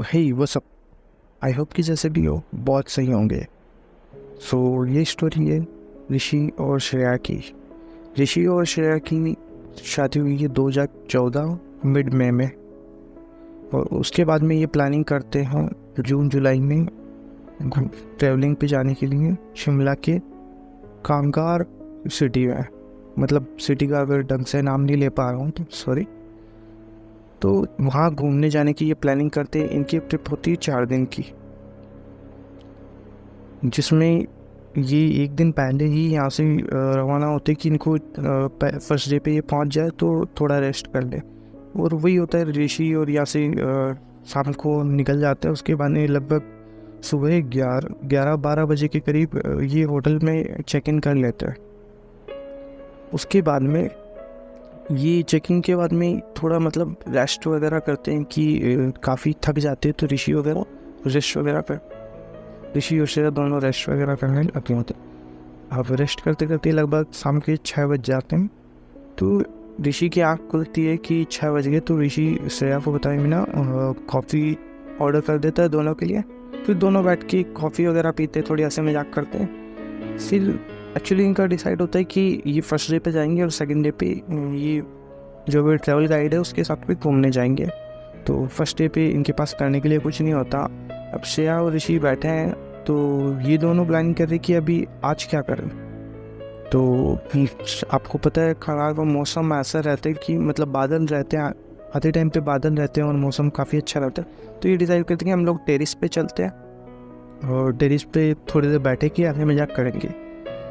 हे वो सब, I hope कि जैसे भी हो बहुत सही होंगे। सो ये स्टोरी है ऋषि और श्रेया की। ऋषि और श्रेया की शादी हुई है 2014 मिड मई में, और उसके बाद में ये प्लानिंग करते हैं जून जुलाई में ट्रैवलिंग पे जाने के लिए शिमला के कांगड़ सिटी में। मतलब सिटी का अगर ढंग से नाम नहीं ले पा रहा हूँ तो सॉरी। तो वहाँ घूमने जाने की ये प्लानिंग करते हैं। इनकी ट्रिप होती है 4 दिन की, जिसमें ये एक दिन पहले ही यहाँ से रवाना होते कि इनको फर्स्ट डे पे ये पहुँच जाए तो थोड़ा रेस्ट कर ले। और वही होता है, ऋषि और यहाँ से शाम को निकल जाते हैं। उसके बाद में लगभग सुबह 11-12 बजे के करीब ये होटल में चेक इन कर लेते हैं। उसके बाद में ये चेकिंग के बाद में थोड़ा मतलब रेस्ट वगैरह करते हैं कि काफ़ी थक जाते हैं, तो ऋषि वगैरह रेस्ट वगैरह कर ऋषि और श्रेया दोनों रेस्ट वगैरह करने लगे होते हैं। अब रेस्ट करते करते लगभग शाम के 6 बज जाते हैं। तो ऋषि की आँख खुलती है कि 6 बज गए। तो ऋषि श्रेया को बताए बिना कॉफ़ी ऑर्डर कर देता है दोनों के लिए। फिर दोनों बैठ के कॉफ़ी वगैरह पीते, थोड़ी हंसी मजाक करते हैं। फिर एक्चुअली इनका डिसाइड होता है कि ये फर्स्ट डे पे जाएंगे और सेकंड डे पे ये जो भी ट्रैवल गाइड है उसके साथ भी घूमने जाएंगे। तो फर्स्ट डे पे इनके पास करने के लिए कुछ नहीं होता। अब श्रेया और ऋषि बैठे हैं, तो ये दोनों प्लानिंग कर रहे कि अभी आज क्या करें। तो आपको पता है खराब का मौसम ऐसा रहता है कि मतलब बादल रहते हैं, आधे टाइम पे बादल रहते हैं और मौसम काफ़ी अच्छा रहता है। तो ये डिसाइड करते हैं कि हम लोग टेरिस पे चलते हैं और टेरिस पे थोड़ी देर बैठे कि आगे मजाक करेंगे।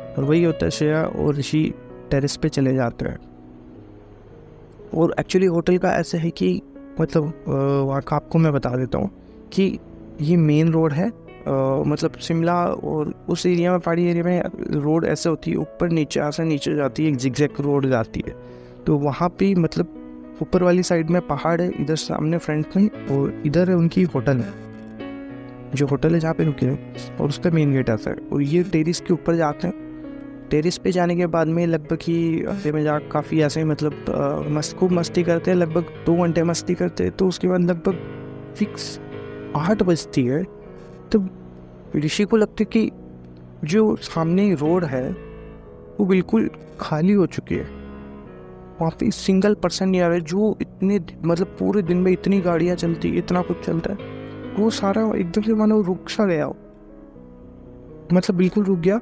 और वही होता है, श्रेया और ऋषि टेरिस पे चले जाते हैं। और एक्चुअली होटल का ऐसा है कि मतलब वहाँ का आपको मैं बता देता हूँ कि ये मेन रोड है। मतलब शिमला और उस एरिया में, पहाड़ी एरिया में रोड ऐसे होती है ऊपर नीचे, ऐसे नीचे जाती है, एक जिगजैग रोड जाती है। तो वहाँ पे मतलब ऊपर वाली साइड में पहाड़ है, इधर सामने फ्रंट में, और इधर उनकी होटल है, जो होटल है जहाँ पे रुके हैं, और उसका मेन गेट आता है। और ये टेरिस के ऊपर जाते हैं। टेरिस पे जाने के बाद में लगभग ही हंसी मजाक काफ़ी ऐसे मतलब खूब मस्ती करते हैं। लगभग 2 घंटे मस्ती करते हैं। तो उसके बाद लगभग फिक्स 8 बजती है। तो ऋषि को लगता है कि जो सामने रोड है वो बिल्कुल खाली हो चुकी है, वहाँ पे सिंगल पर्सन नहीं आ रहा है। जो इतने मतलब पूरे दिन में इतनी गाड़ियाँ चलती, इतना कुछ चलता है, वो सारा एकदम से मानो रुक सा गया हो, मतलब बिल्कुल रुक गया।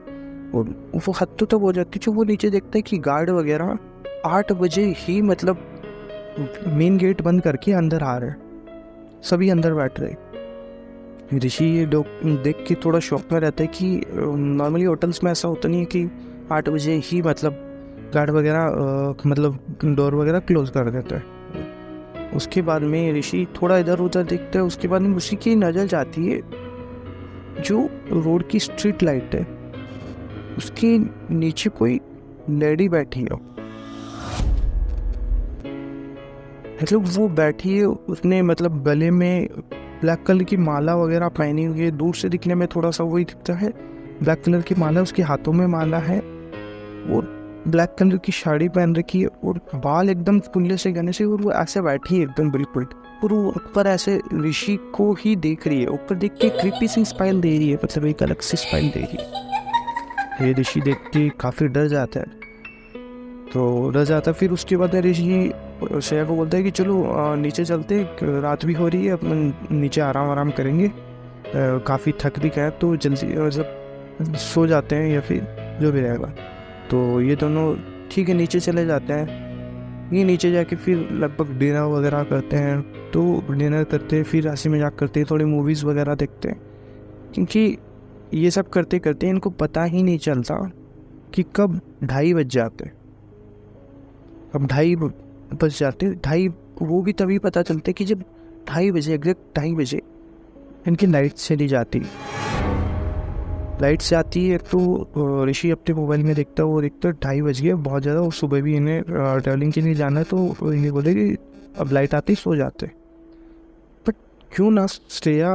और वो हद तक हो जाती है। वो नीचे देखता है कि गार्ड वगैरह 8 बजे ही मतलब मेन गेट बंद करके अंदर आ रहे हैं, सभी अंदर बैठ रहे। ऋषि ये देख के थोड़ा शौक में रहता है कि नॉर्मली होटल्स में ऐसा होता नहीं है कि 8 बजे ही मतलब गार्ड वगैरह मतलब डोर वगैरह क्लोज कर देता है। उसके बाद में ऋषि थोड़ा इधर उधर देखता है। उसके बाद में ऋषि की नज़र जाती है जो रोड की स्ट्रीट लाइट है, उसके नीचे कोई लेडी बैठी है। मतलब वो बैठी है, उसने मतलब गले में ब्लैक कलर की माला वगैरह पहनी हुई है। दूर से दिखने में थोड़ा सा वही दिखता है, ब्लैक कलर की माला, उसके हाथों में माला है और ब्लैक कलर की साड़ी पहन रखी है और बाल एकदम खुले से घने से, और वो ऐसे बैठी है एकदम बिल्कुल। और वो ऊपर ऐसे ऋषि को ही देख रही है, ऊपर देख के क्रीपी सी स्माइल दे रही है, मतलब एक अलग सी स्माइल दे रही है। ये ऋषि देख के काफ़ी डर जाता है। तो डर जाता है। फिर उसके बाद ऋषि श्रेया को बोलता है कि चलो नीचे चलते, रात भी हो रही है, अपन नीचे आराम करेंगे, काफ़ी थक भी गए, तो जल्दी मतलब सो जाते हैं या फिर जो भी रहेगा। तो ये दोनों ठीक है नीचे चले जाते हैं। ये नीचे जाके फिर लगभग डिनर वगैरह करते हैं। तो डिनर करते हैं, फिर हंसी मजाक करते हैं, थोड़ी मूवीज़ वगैरह देखते हैं। क्योंकि ये सब करते करते इनको पता ही नहीं चलता कि कब 2:30 बज जाते। अब 2:30 वो भी तभी पता चलते कि जब 2:30 बजे, एग्जैक्ट 2:30 बजे इनकी लाइट चली जाती। लाइट से आती है तो ऋषि अपने मोबाइल में देखता है, वो देखता है 2:30 बज गए बहुत ज़्यादा, और सुबह भी इन्हें ट्रैवलिंग के लिए जाना है। तो ये बोले कि अब लाइट आती सो जाते। बट क्यों ना श्रेया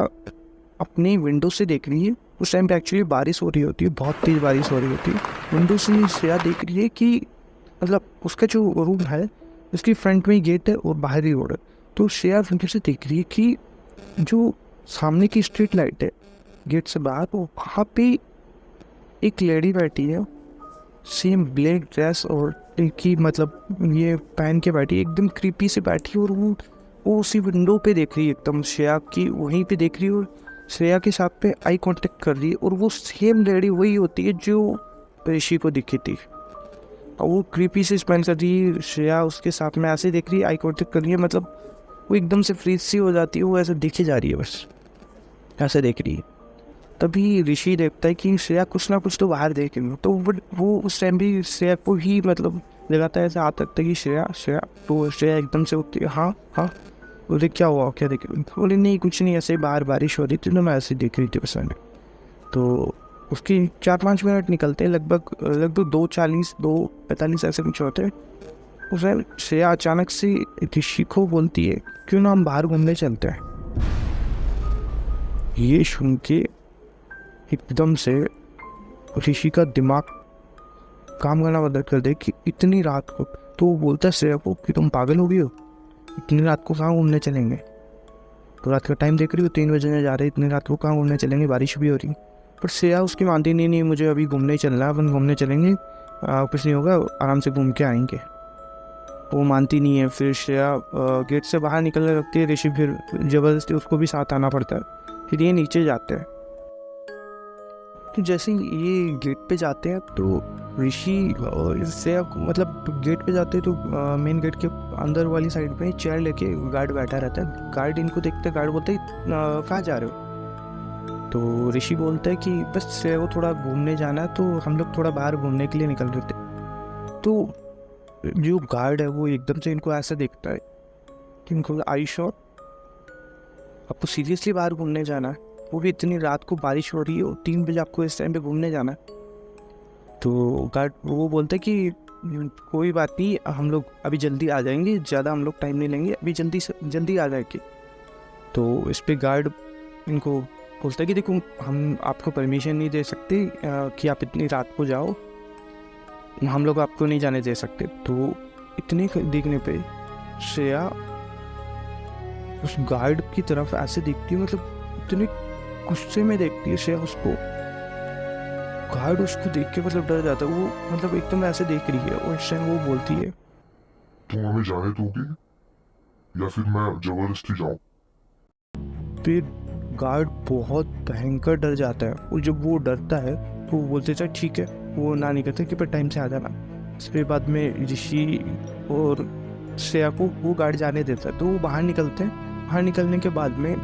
अपनी विंडो से देख रही है। उस टाइम पे एक्चुअली बारिश हो रही होती है, बहुत तेज़ बारिश हो रही होती है। विंडो से श्रेया देख रही है कि मतलब उसका जो रूम है उसकी फ्रंट में ही गेट है और बाहर ही रोड है। तो श्रेया विंडो से देख रही है कि जो सामने की स्ट्रीट लाइट है गेट से बाहर, वो वहाँ पे एक लेडी बैठी है, सेम ब्लैक ड्रेस और की मतलब ये पहन के बैठी, एकदम क्रीपी से बैठी, और वो उसी विंडो पे देख रही है, एकदम श्रेया की वहीं पे देख रही है, और श्रेया के साथ पे आई कांटेक्ट कर रही है। और वो सेम लेडी वही होती है जो ऋषि को दिखी थी, और वो क्रीपी से स्माइल कर रही है, श्रेया उसके साथ में ऐसे देख रही है, आई कांटेक्ट कर रही है, मतलब वो एकदम से फ्रीज सी हो जाती है, वो ऐसे दिखे जा रही है, बस ऐसे देख रही है। तभी ऋषि देखता है कि श्रेया कुछ ना कुछ तो बाहर देख रही हो, तो वो उस टाइम भी श्रेया को ही मतलब लगाता है, ऐसे हाथ रखता है कि श्रेया श्रेया, तो श्रेया एकदम से उठती है, हाँ हाँ। बोले क्या हुआ, क्या देख रही? बोले नहीं कुछ नहीं, ऐसे बाहर बारिश हो रही थी तो मैं ऐसे देख रही थी बस मैंने। तो उसकी 4-5 मिनट निकलते हैं, लगभग 2:40 2:45 ऐसे कुछ होते हैं। उसे श्रेया अचानक से ऋषि को बोलती है क्यों ना हम बाहर घूमने चलते हैं। ये सुन के एकदम से ऋषि का दिमाग काम करना बंद कर दे कि इतनी रात को, तो वो बोलता है श्रेया को कि तुम पागल हो गई हो, इतनी रात को कहाँ घूमने चलेंगे? तो रात का टाइम देख रही हो, 3 बजे जा रहे, इतनी रात को कहाँ घूमने चलेंगे, बारिश भी हो रही। पर श्रेया उसकी मानती नहीं, मुझे अभी घूमने ही चलना है, अपन घूमने चलेंगे, कुछ नहीं होगा, आराम से घूम के आएंगे। वो मानती नहीं है। फिर श्रेया गेट से बाहर निकलने लगती है, ऋषि फिर ज़बरदस्ती उसको भी साथ आना पड़ता है। फिर ये नीचे जाते हैं, तो जैसे ही ये गेट पे जाते हैं तो ऋषि इससे मतलब गेट पे जाते हैं तो मेन गेट के अंदर वाली साइड पे चेयर लेके गार्ड बैठा रहता है। गार्ड इनको देखते, गार्ड बोलते कहाँ जा रहे हो? तो ऋषि बोलता है कि बस वो थोड़ा घूमने जाना है, तो हम लोग थोड़ा बाहर घूमने के लिए निकल रहे थे। तो जो गार्ड है वो एकदम से इनको ऐसा देखता है कि इनको आई श्योर, आपको सीरियसली बाहर घूमने जाना है? वो भी इतनी रात को, बारिश हो रही है और 3 बजे आपको इस टाइम पे घूमने जाना है? तो गार्ड वो बोलते हैं कि कोई बात नहीं, हम लोग अभी जल्दी आ जाएंगे, ज़्यादा हम लोग टाइम नहीं लेंगे, अभी जल्दी आ जाएंगे। तो इस पर गार्ड इनको बोलता है कि देखो हम आपको परमिशन नहीं दे सकते कि आप इतनी रात को जाओ, हम लोग आपको नहीं जाने दे सकते। तो इतने देखने पे श्रेया उस गार्ड की तरफ ऐसे देखती है, मतलब इतने गुस्से में देखती है श्रेया उसको। गार्ड उसको देख के मतलब डर जाता है, वो मतलब एकदम ऐसे देख रही है, और इस टाइम वो बोलती है तुम हमें जाने दोगे या फिर मैं जबरदस्ती जाऊं? फिर गार्ड बहुत भयंकर डर जाता है, और जब वो डरता है तो वो बोलते चल ठीक है, वो ना नहीं करते कि पर टाइम से आ जाना। इसके बाद में ऋषि और श्रेया को वो गार्ड जाने देता है, तो वो बाहर निकलते हैं। बाहर निकलने के बाद में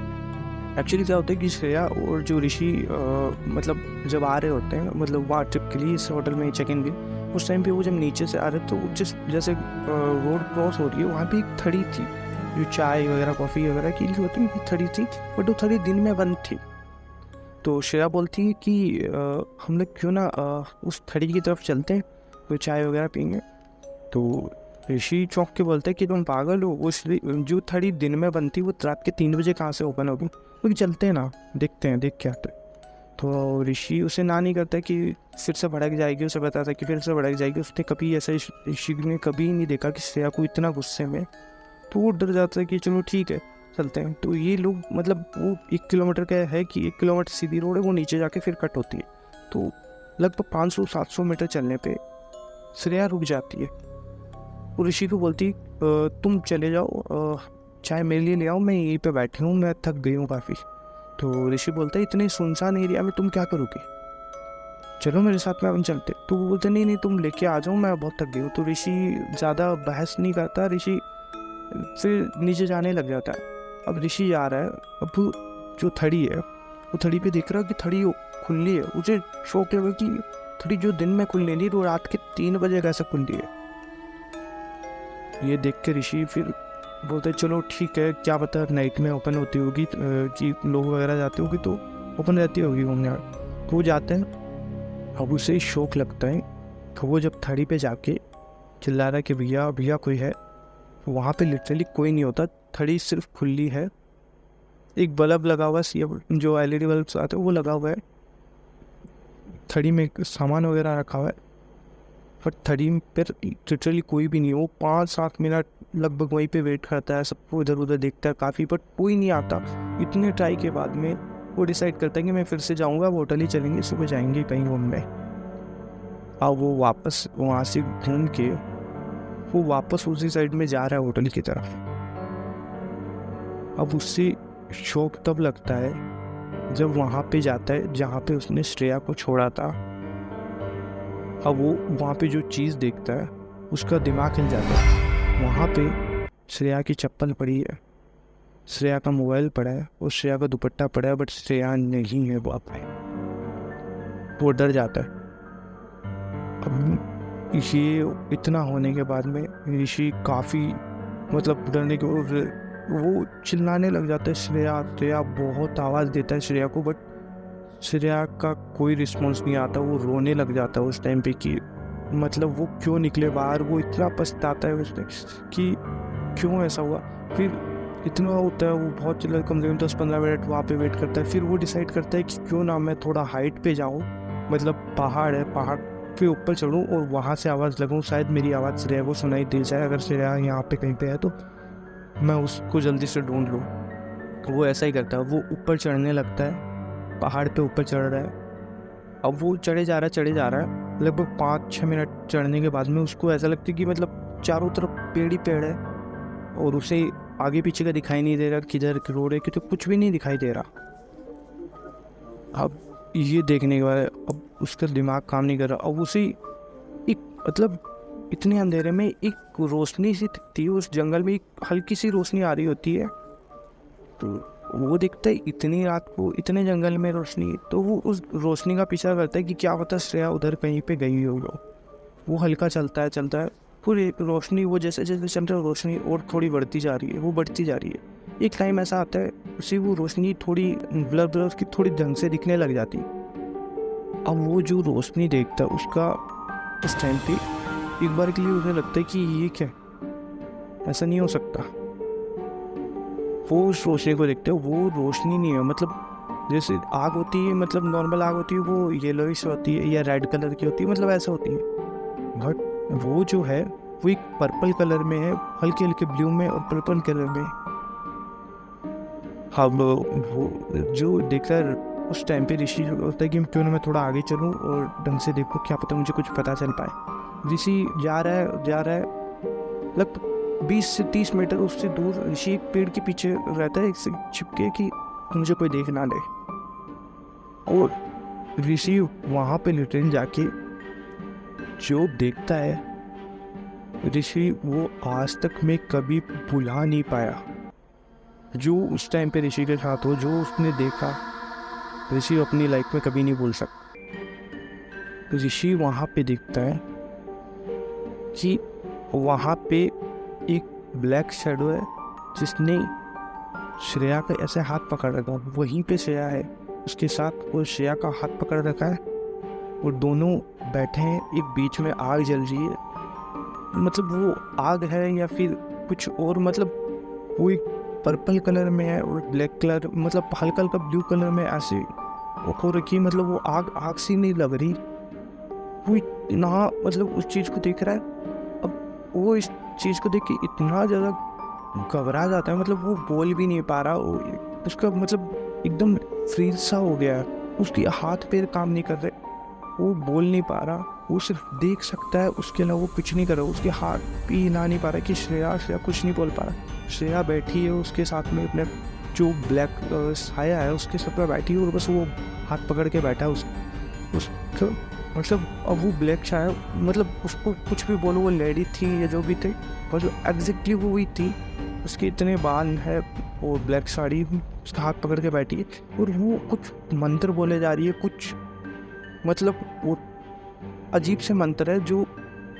एक्चुअली क्या होता है कि श्रेया और जो ऋषि मतलब जब आ रहे होते हैं, मतलब वहाँ ट्रिप के लिए इस होटल में चेक इन भी, उस टाइम पे वो जब नीचे से आ रहे तो जैसे रोड क्रॉस हो रही है, वहाँ पे एक थड़ी थी जो चाय वगैरह कॉफ़ी वगैरह की लिए होती है, थड़ी थी, बट वो थड़ी दिन में बंद थी। तो श्रेया बोलती है कि हम लोग क्यों ना उस थड़ी की तरफ चलते हैं, कोई चाय वगैरह पियेंगे। तो ऋषि चौंक के बोलता है कि तुम पागल हो, वो जो थड़ी दिन में बनती वो रात के 3 बजे कहाँ से ओपन होगी, क्योंकि चलते हैं ना, देखते हैं, देख के आते हैं। तो ऋषि उसे ना नहीं करता कि फिर से भड़क जाएगी, उसे बताता कि फिर से भड़क जाएगी। उसने कभी ऐसा, ऋषि ने कभी नहीं देखा कि श्रेया को इतना गुस्से में। तो वो डर जाता है कि चलो ठीक है चलते हैं। तो ये लोग मतलब वो 1 किलोमीटर का है कि 1 किलोमीटर सीधी रोड है, वो नीचे जाके फिर कट होती है। तो लगभग 500-700 मीटर चलने पे श्रेया रुक जाती है, वो ऋषि को बोलती तुम चले जाओ, चाय मेरे लिए ले आओ, मैं यहीं पे बैठी हूँ, मैं थक गई हूँ काफ़ी। तो ऋषि बोलता है इतने सुनसान एरिया में तुम क्या करोगे, चलो मेरे साथ में अपन चलते। तो वो बोलते नहीं तुम लेके आ जाओ, मैं बहुत थक गई हूँ। तो ऋषि ज़्यादा बहस नहीं करता, ऋषि फिर नीचे जाने लग जाता है। अब ऋषि जा रहा है, अब जो थड़ी है वो थड़ी पे देख रहा है कि थड़ी खुली है। उसे शौक लगा कि थड़ी जो दिन में खुलने नहीं, वो रात के 3 बजे कैसे खुल रही है। ये देख के ऋषि फिर बोलते चलो ठीक है, क्या पता नाइट में ओपन होती होगी कि लोग वगैरह जाते होगी तो ओपन रहती होगी घूमने। तो वो जाते हैं, अब उसे शौक लगता है। तो वो जब थड़ी पे जाके चिल्ला रहा है कि भैया भैया कोई है, वहाँ पे लिटरली कोई नहीं होता, थड़ी सिर्फ खुली है, एक बल्ब लगा हुआ है, जो LED बल्ब आते हैं वो लगा हुआ है, थड़ी में सामान वगैरह रखा हुआ है, पर थड़ी पर लिटरली कोई भी नहीं। वो 5-7 मिनट लगभग वहीं पे वेट करता है, सबको इधर उधर देखता है काफ़ी, बट कोई नहीं आता। इतने ट्राई के बाद में वो डिसाइड करता है कि मैं फिर से जाऊँगा, अब होटल ही चलेंगे, सुबह जाएंगे कहीं घूमने। अब वो वापस वहाँ से घूम के वो वापस उसी साइड में जा रहा है होटल की तरफ। अब उससे शौक तब लगता है जब वहाँ पे जाता है जहाँ पे उसने श्रेया को छोड़ा था। अब वो वहाँ पे जो चीज़ देखता है उसका दिमाग हिल जाता है। वहाँ पे श्रेया की चप्पल पड़ी है, श्रेया का मोबाइल पड़ा है और श्रेया का दुपट्टा पड़ा है, बट श्रेया नहीं है वहाँ पे। वो डर जाता है। अब ये इतना होने के बाद में ऋषि काफ़ी मतलब डरने के वो चिल्लाने लग जाता है, श्रेया श्रेया बहुत आवाज़ देता है श्रेया को, बट श्रेया का कोई रिस्पॉन्स नहीं आता। वो रोने लग जाता है उस टाइम पे कि मतलब वो क्यों निकले बाहर। वो इतना पछताता है उसने कि क्यों ऐसा हुआ। फिर इतना होता है, वो बहुत चिल्ला, कम से कम 10-15 मिनट वहाँ पे वेट करता है। फिर वो डिसाइड करता है कि क्यों ना मैं थोड़ा हाइट पे जाऊँ, मतलब पहाड़ है, पहाड़ पे ऊपर चढ़ूँ और वहाँ से आवाज़ लगाऊँ, शायद मेरी आवाज़ श्रेया को सुनाई दे जाए। अगर श्रेया यहाँ पे कहीं पे है तो मैं उसको जल्दी से ढूंढ लूँ। वो ऐसा ही करता है, वो ऊपर चढ़ने लगता है, पहाड़ पे ऊपर चढ़ रहा है। अब वो चढ़े जा रहा है, लगभग 5-6 मिनट चढ़ने के बाद में उसको ऐसा लगता है कि मतलब चारों तरफ पेड़ ही पेड़ है और उसे आगे पीछे का दिखाई नहीं दे रहा, किधर रोड है कि तो कुछ भी नहीं दिखाई दे रहा। अब ये देखने के बाद अब उसका दिमाग काम नहीं कर रहा। अब उसे एक मतलब इतने अंधेरे में एक रोशनी सी दिखती है उस जंगल में, एक हल्की सी रोशनी आ रही होती है। तो वो देखता है इतनी रात को इतने जंगल में रोशनी, तो वो उस रोशनी का पीछा करता है कि क्या पता श्रेया उधर कहीं पे गई हो। वो हल्का चलता है, पूरी रोशनी वो जैसे जैसे चलता है रोशनी और थोड़ी बढ़ती जा रही है, वो बढ़ती जा रही है। एक टाइम ऐसा आता है उसे वो रोशनी थोड़ी ब्लर उसकी थोड़ी ढंग से दिखने लग जाती। अब वो जो रोशनी देखता है उसका उस टाइम पे एक बार के लिए उसे लगता है कि ये क्या, ऐसा नहीं हो सकता। वो उस रोशनी को देखते हैं, वो रोशनी नहीं है, मतलब जैसे आग होती है, मतलब नॉर्मल आग होती है, वो येलोइश होती है या रेड कलर की होती है, मतलब ऐसा होती है। बट वो जो है वो एक पर्पल कलर में है, हल्के हल्के ब्लू में और पर्पल कलर में। हाँ, वो जो देखकर उस टाइम पे ऋषि जो होता है कि क्यों ना मैं थोड़ा आगे चलूँ और ढंग से देखूँ, क्या पता मुझे कुछ पता चल पाए। ऋषि जा रहा है लगभग 20 से 30 मीटर उससे दूर ऋषि एक पेड़ के पीछे रहता है, इससे छिपके कि मुझे कोई देख ना ले। और ऋषि वहाँ पे लिटरली जाके जो देखता है ऋषि वो आज तक में कभी भुला नहीं पाया। जो उस टाइम पे ऋषि के साथ हो, जो उसने देखा, ऋषि अपनी लाइफ में कभी नहीं भूल सकता। ऋषि वहाँ पे देखता है कि वहाँ पे एक ब्लैक शैडो है जिसने श्रेया का ऐसे हाथ पकड़ रखा, वहीं पे श्रेया है उसके साथ, वो श्रेया का हाथ पकड़ रखा है और दोनों बैठे हैं। एक बीच में आग जल रही है, मतलब वो आग है या फिर कुछ और, मतलब वो एक पर्पल कलर में है और ब्लैक कलर, मतलब हल्का हल्का ब्लू कलर में ऐसे हो रखी, मतलब वो आग सी नहीं लग रही। वो इतना मतलब उस चीज़ को देख रहा है। अब वो इस चीज़ को देख के इतना ज़्यादा घबरा जाता है, मतलब वो बोल भी नहीं पा रहा, उसका मतलब एकदम फ्रीज सा हो गया है, उसके हाथ पैर काम नहीं कर रहे, वो बोल नहीं पा रहा, वो सिर्फ देख सकता है, उसके अलावा वो कुछ नहीं कर रहा। उसके हाथ भी हिला नहीं पा रहा कि श्रेया कुछ नहीं बोल पा रहा। श्रेया बैठी है उसके साथ में, अपने जो ब्लैक साया है उसके साथ में बैठी है और बस वो हाथ पकड़ के बैठा है उसको मतलब। अब वो ब्लैक साया, मतलब उसको कुछ भी बोलो, वो लेडी थी या जो भी थी, मतलब एग्जैक्टली वो वही थी। उसके इतने बाल है और ब्लैक साड़ी, उसका हाथ पकड़ के बैठी है और वो कुछ मंत्र बोले जा रही है, कुछ मतलब वो अजीब से मंत्र है जो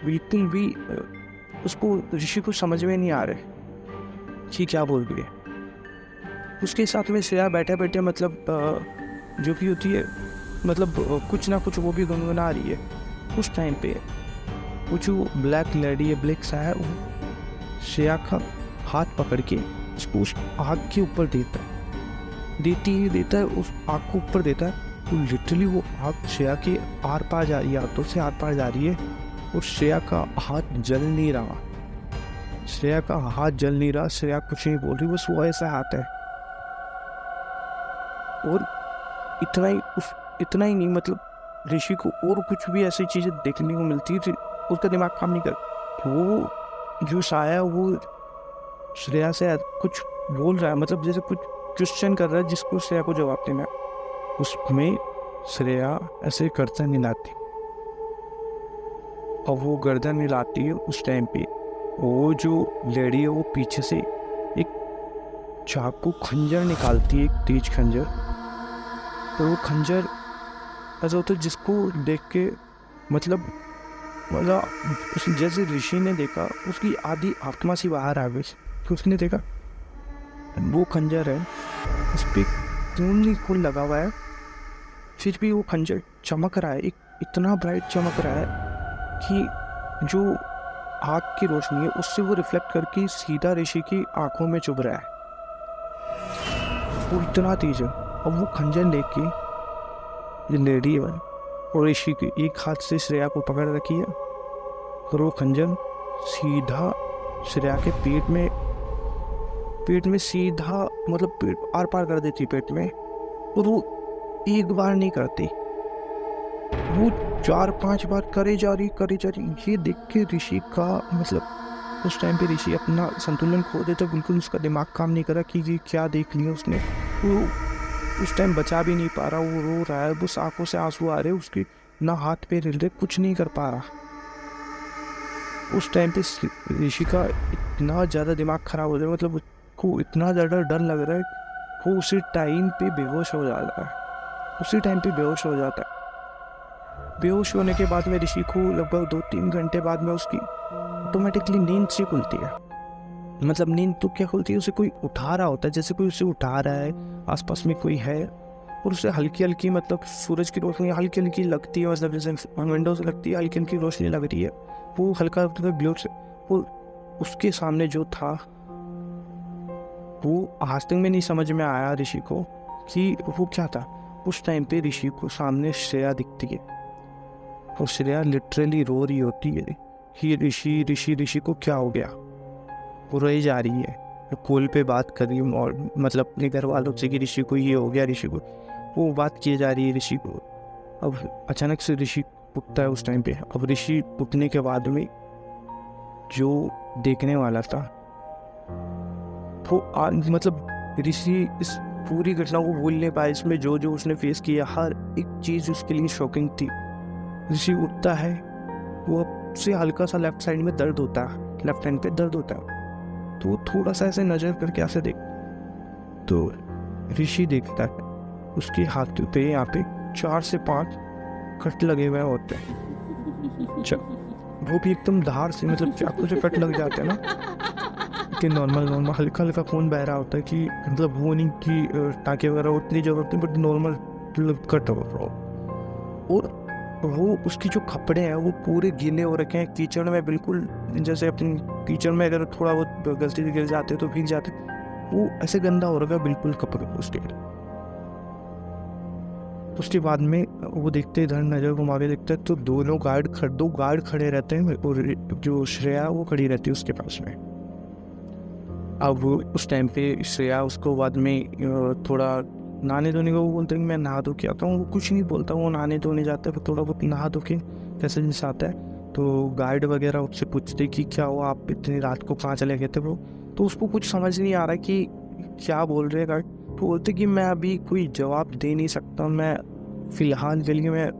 बिल्कुल भी उसको ऋषि को समझ में नहीं आ रहे कि क्या बोल रही है। उसके साथ में श्रेया बैठे बैठे मतलब जो भी होती है, मतलब कुछ ना कुछ वो भी गुनगुना रही है। उस टाइम पे वो जो ब्लैक लेडी है, ब्लैक सा है, वो श्रेया का हाथ पकड़ के उसको उस आग के ऊपर देता है, उस आग को ऊपर देता है। तो लिटरली वो आग श्रेया के आर पार जा रही है, हाथों से आर पार जा रही है और श्रेया का हाथ जल नहीं रहा। श्रेया कुछ नहीं बोल रही, बस वो ऐसा हाथ है। और इतना ही नहीं, मतलब ऋषि को और कुछ भी ऐसी चीज़ें देखने को मिलती थी, उसका दिमाग काम नहीं कर। वो जो साया वो श्रेया से कुछ बोल रहा है, मतलब जैसे कुछ क्वेश्चन कर रहा है जिसको श्रेया को जवाब देना है। उसमें श्रेया ऐसे गर्दन हिलाती, और वो गर्दन हिलाती है उस टाइम पे वो जो लेडी है वो पीछे से एक चाकू खंजर निकालती है, एक तेज खंजर। और वो खंजर ऐसा होता है जिसको देख के मतलब जैसे ऋषि ने देखा उसकी आधी आत्मा सी बाहर आ गई, तो उसने देखा वो खंजर है, उस पर खून खून लगा हुआ है, फिर भी वो खंजर चमक रहा है, एक इतना ब्राइट चमक रहा है कि जो आग की रोशनी है उससे वो रिफ्लेक्ट करके सीधा ऋषि की आंखों में चुभ रहा है। वो इतना तेज है। और वो खंजर लेके ये लेडी है और ऋषि की एक हाथ से श्रेया को पकड़ रखी है, और वो खंजर सीधा श्रेया के पेट में सीधा मतलब पेट आर पार कर देती पेट में। और वो एक बार नहीं करती, वो 4-5 बार करे जा रही। ये देख के ऋषि का मतलब उस टाइम पे ऋषि अपना संतुलन खो देता, बिल्कुल उसका दिमाग काम नहीं करा कि ये क्या देख लिया उसने। वो उस टाइम बचा भी नहीं पा रहा, वो रो रहा है, बस आंखों से आंसू आ रहे, उसकी ना हाथ पे हिल रहे, कुछ नहीं कर पा रहा। उस टाइम पे ऋषि का इतना ज़्यादा दिमाग खराब हो जाए, मतलब उसको इतना ज़्यादा डर लग रहा है, वो उसी टाइम पे बेहोश हो जाता है। बेहोश होने के बाद में ऋषि को लगभग 2-3 घंटे बाद में उसकी ऑटोमेटिकली नींद से खुलती है। मतलब नींद तो क्या खुलती है, उसे कोई उठा रहा होता है, जैसे कोई उसे उठा रहा है, आसपास में कोई है, और उसे हल्की हल्की मतलब सूरज की रोशनी हल्की हल्की लगती है, मतलब जैसे विंडो से लगती है, हल्की हल्की रोशनी लग रही है, वो हल्का ब्लू से। वो उसके सामने जो था वो आज तक में नहीं समझ में आया ऋषि को कि वो क्या था। उस टाइम पे ऋषि को सामने श्रेया दिखती है, और श्रेया लिटरली रो रही होती है कि ऋषि को क्या हो गया। वो रोई जा रही है, कॉल पे बात कर रही हूँ, और मतलब अपने घर वालों से कि ऋषि को ये हो गया, ऋषि को वो बात किए जा रही है ऋषि को। अब अचानक से ऋषि उठता है उस टाइम पे। अब ऋषि उठने के बाद में जो देखने वाला था वो मतलब ऋषि इस पूरी घटना को भूल नहीं पाया। इसमें जो जो उसने फेस किया हर एक चीज़ उसके लिए शॉकिंग थी। ऋषि उठता है, वो से हल्का सा लेफ्ट साइड में दर्द होता है, लेफ्ट हैंड पे दर्द होता है, तो थोड़ा सा ऐसे नजर करके ऐसे देख, तो ऋषि देखता है उसके हाथ पे यहाँ पे 4 से 5 कट लगे हुए होते हैं। वो भी एकदम धार से, मतलब चाकू से कट लग जाते हैं ना, कि नॉर्मल हल्का हल्का खून बह रहा होता है, कि मतलब वो नहीं कि टाँके वगैरह उतनी जरूरत नहीं, बट नॉर्मल कट हो रहा। और वो उसकी जो कपड़े हैं वो पूरे गीले हो रखे हैं कीचड़ में, बिल्कुल जैसे अपनी कीचड़ में अगर थोड़ा बहुत गलती से गिर जाते तो भीग जाते, वो ऐसे गंदा हो रखा बिल्कुल कपड़े उसके। उसके बाद में वो देखते इधर नजर घुमा के देखते हैं तो दो गार्ड खड़े रहते हैं, और जो श्रेया वो खड़ी रहती है उसके पास में। अब उस टाइम पे श्रेया उसको बाद में थोड़ा नहाने धोने को बोलते हैं, मैं नहा धो के आता हूँ। वो कुछ नहीं बोलता, वो नहाने धोने जाता है, फिर थोड़ा बहुत नहा धो के कैसे जैसे आता है, तो गार्ड वगैरह उससे पूछते कि क्या हुआ, आप इतनी रात को कहाँ चले गए थे वो। तो उसको कुछ समझ नहीं आ रहा कि क्या बोल रहे हैं गार्ड। तो बोलते कि मैं अभी कोई जवाब दे नहीं सकता, मैं फ़िलहाल के लिए मैं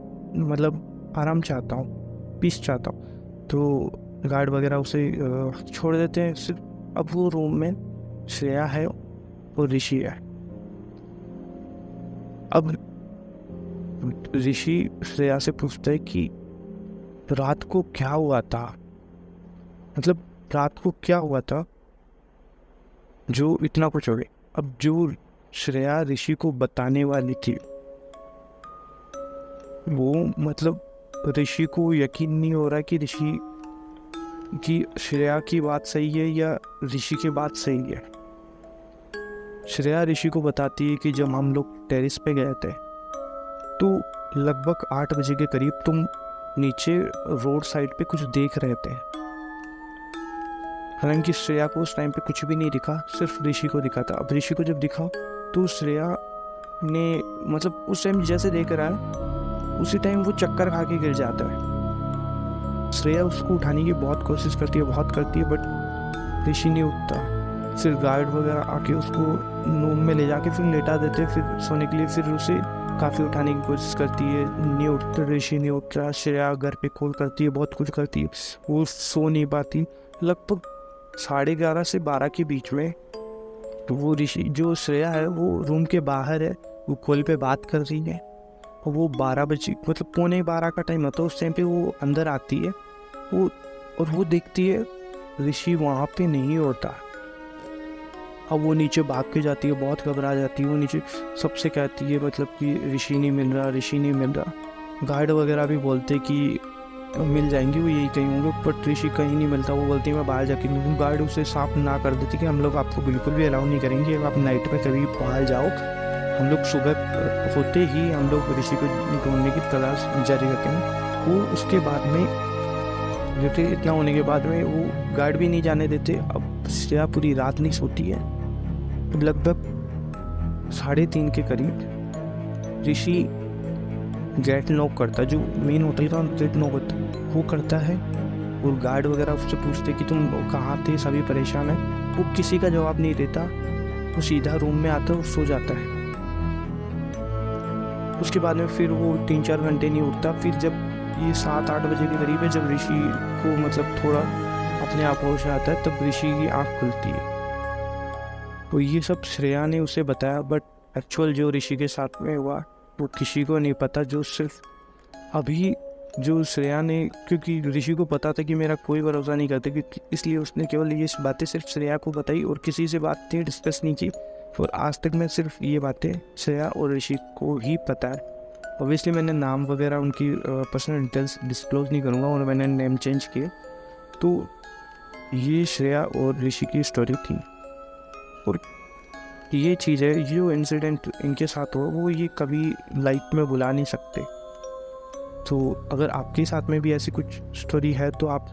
मतलब आराम चाहता हूँ, पीस चाहता हूँ। तो गार्ड वगैरह उसे छोड़ देते हैं। सिर्फ अब वो रूम में श्रेया है और ऋषि है। अब ऋषि श्रेया से पूछता है कि रात को क्या हुआ था, मतलब रात को क्या हुआ था जो इतना कुछ हो गया। अब जो श्रेया ऋषि को बताने वाली थी वो मतलब ऋषि को यकीन नहीं हो रहा कि श्रेया की बात सही है या ऋषि की बात सही है। श्रेया ऋषि को बताती है कि जब हम लोग टेरेस पे गए थे तो लगभग 8 बजे के करीब तुम नीचे रोड साइड पे कुछ देख रहे थे। हालांकि श्रेया को उस टाइम पे कुछ भी नहीं दिखा, सिर्फ ऋषि को दिखा था। अब ऋषि को जब दिखा तो श्रेया ने मतलब उस टाइम जैसे देख रहा है उसी टाइम वो चक्कर खा के गिर जाता है। श्रेया उसको उठाने की बहुत कोशिश करती है बट ऋषि नहीं उठता। फिर गार्ड वगैरह आके उसको रूम में ले जाके फिर लेटा देते फिर सोने के लिए। फिर उसे काफ़ी उठाने की कोशिश करती है, नहीं उठता, ऋषि नहीं उठता। श्रेया घर पे कॉल करती है, बहुत कुछ करती है, वो सो नहीं पाती। लगभग 11:30 से 12 के बीच में तो वो ऋषि जो श्रेया है वो रूम के बाहर है, वो कॉल पे बात कर रही है। और वो 12 बजे मतलब 11:15 का टाइम होता है। उस टाइम पे वो अंदर आती है वो देखती है ऋषि वहाँ पे नहीं होता। अब वो नीचे भाग के जाती है, बहुत घबरा जाती है। वो नीचे सबसे कहती है मतलब कि ऋषि नहीं मिल रहा। गार्ड वगैरह भी बोलते कि मिल जाएंगे, वो यही कहीं होंगे, बट ऋषि कहीं नहीं मिलता। वो बोलती है मैं बाहर जाके मिलूँ। गार्ड उसे साफ ना कर देती कि हम लोग आपको बिल्कुल भी अलाउ नहीं करेंगे, आप नाइट में कभी बाहर जाओ। हम लोग सुबह होते ही हम लोग ऋषि को ढूंढने की तलाश जारी रखेंगे। वो उसके बाद में जैसे इतना होने के बाद में वो गार्ड भी नहीं जाने देते। अब श्रेया पूरी रात नहीं सोती है। लगभग 3:30 के करीब ऋषि गेट नॉक करता है, जो मेन होटल का गेट नॉक होता है वो करता है। और गार्ड वगैरह उससे पूछते कि तुम कहाँ थे, सभी परेशान है। वो किसी का जवाब नहीं देता, वो सीधा रूम में आता है और सो जाता है। उसके बाद में फिर वो 3-4 घंटे नहीं उठता। फिर जब ये 7-8 बजे के करीब है, जब ऋषि को मतलब थोड़ा अपने आप होश आता है, तब ऋषि की आँख खुलती है। तो ये सब श्रेया ने उसे बताया, बट एक्चुअल जो ऋषि के साथ में हुआ वो किसी को नहीं पता। जो सिर्फ अभी जो श्रेया ने, क्योंकि ऋषि को पता था कि मेरा कोई भरोसा नहीं करता, क्योंकि इसलिए उसने केवल ये बातें सिर्फ श्रेया को बताई और किसी से बातें डिस्कस नहीं की। और आज तक मैं सिर्फ ये बातें श्रेया और ऋषि को ही पता है। ऑब्वियसली मैंने नाम वगैरह उनकी पर्सनल डिटेल्स डिस्क्लोज नहीं करूँगा और मैंने नेम चेंज किए। तो ये श्रेया और ऋषि की स्टोरी थी। और ये चीज़ है, जो इंसिडेंट इनके साथ हो वो ये कभी लाइफ में भुला नहीं सकते। तो अगर आपके साथ में भी ऐसी कुछ स्टोरी है तो आप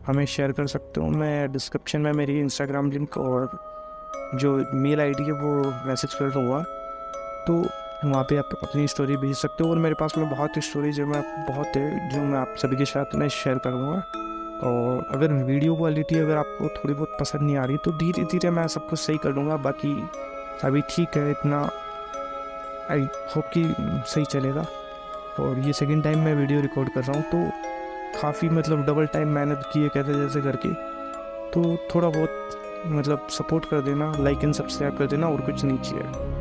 हमें शेयर कर सकते हो। मैं डिस्क्रिप्शन में मेरी इंस्टाग्राम लिंक और जो मेल आईडी है वो मैसेज कर दूँगा, तो वहाँ पे आप अपनी स्टोरी भेज सकते हो। और मेरे पास में बहुत स्टोरीज है, जो मैं आप सभी के साथ में शेयर करूँगा। और अगर वीडियो क्वालिटी अगर आपको थोड़ी बहुत पसंद नहीं आ रही तो धीरे धीरे मैं सब कुछ सही कर दूँगा। बाकी अभी ठीक है, इतना आई होप कि सही चलेगा। और ये सेकंड टाइम मैं वीडियो रिकॉर्ड कर रहा हूँ, तो काफ़ी मतलब डबल टाइम मेहनत की है कहते जैसे करके। तो थोड़ा बहुत मतलब सपोर्ट कर देना, लाइक एंड सब्सक्राइब कर देना, और कुछ नहीं चाहिए।